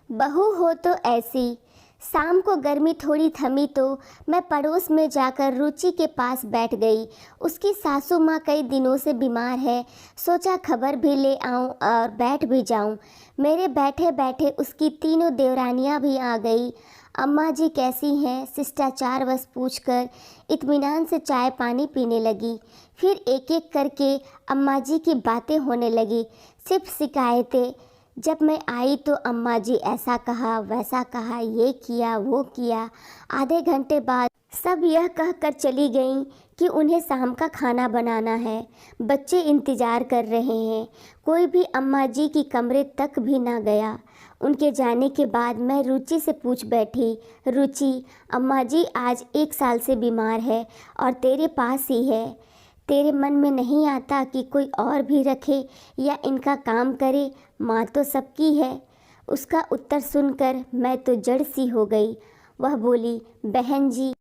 बहू हो तो ऐसी। शाम को गर्मी थोड़ी थमी तो मैं पड़ोस में जाकर रुचि के पास बैठ गई। उसकी सासू माँ कई दिनों से बीमार है। सोचा खबर भी ले आऊं और बैठ भी जाऊं। मेरे बैठे बैठे उसकी तीनों देवरानियां भी आ गई। अम्मा जी कैसी हैं, शिष्टाचार बस पूछकर इत्मीनान से चाय पानी पीने लगी। फिर एक एक करके अम्मा जी की बातें होने लगी, सिर्फ शिकायतें। जब मैं आई तो अम्मा जी ऐसा कहा वैसा कहा, ये किया वो किया। आधे घंटे बाद सब यह कहकर चली गईं कि उन्हें शाम का खाना बनाना है, बच्चे इंतज़ार कर रहे हैं। कोई भी अम्मा जी की कमरे तक भी ना गया। उनके जाने के बाद मैं रुचि से पूछ बैठी, रुचि अम्मा जी आज 1 साल से बीमार है और तेरे पास ही है। तेरे मन में नहीं आता कि कोई और भी रखे या इनका काम करे? माँ तो सबकी है। उसका उत्तर सुनकर मैं तो जड़ सी हो गई। वह बोली, बहन जी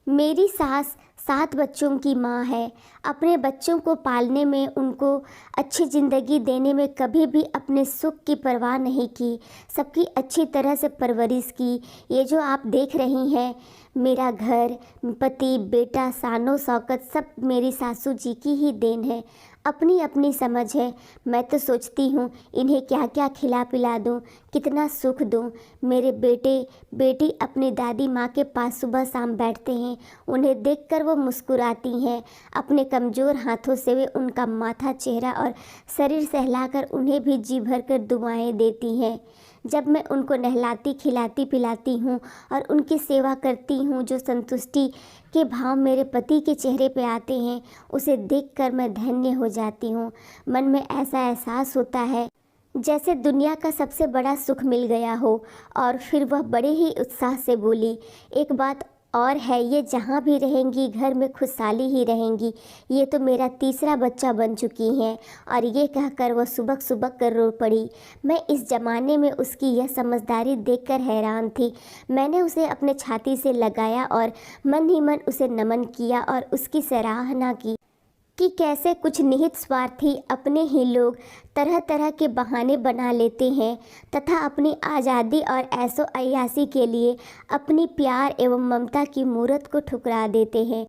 मेरी सास 7 बच्चों की माँ है। अपने बच्चों को पालने में, उनको अच्छी ज़िंदगी देने में कभी भी अपने सुख की परवाह नहीं की। सबकी अच्छी तरह से परवरिश की। ये जो आप देख रही हैं, मेरा घर, पति, बेटा, शानो शौकत सब मेरी सासू जी की ही देन है। अपनी अपनी समझ है। मैं तो सोचती हूँ इन्हें क्या क्या खिला पिला दूँ, कितना सुख दूँ। मेरे बेटे बेटी अपनी दादी माँ के पास सुबह शाम बैठते हैं। उन्हें देखकर वो मुस्कुराती हैं। अपने कमज़ोर हाथों से वे उनका माथा, चेहरा और शरीर सहलाकर उन्हें भी जी भरकर दुआएं देती हैं। जब मैं उनको नहलाती खिलाती पिलाती हूँ और उनकी सेवा करती हूँ, जो संतुष्टि के भाव मेरे पति के चेहरे पे आते हैं, उसे देखकर मैं धन्य हो जाती हूँ। मन में ऐसा एहसास होता है जैसे दुनिया का सबसे बड़ा सुख मिल गया हो। और फिर वह बड़े ही उत्साह से बोली, एक बात और है, ये जहाँ भी रहेंगी घर में खुशहाली ही रहेंगी। ये तो मेरा तीसरा बच्चा बन चुकी हैं। और ये कहकर वह सुबक सुबक कर रो पड़ी। मैं इस ज़माने में उसकी यह समझदारी देखकर हैरान थी। मैंने उसे अपने छाती से लगाया और मन ही मन उसे नमन किया और उसकी सराहना की कि कैसे कुछ निहित स्वार्थी अपने ही लोग तरह तरह के बहाने बना लेते हैं तथा अपनी आज़ादी और ऐशो अय्याशी के लिए अपनी प्यार एवं ममता की मूरत को ठुकरा देते हैं।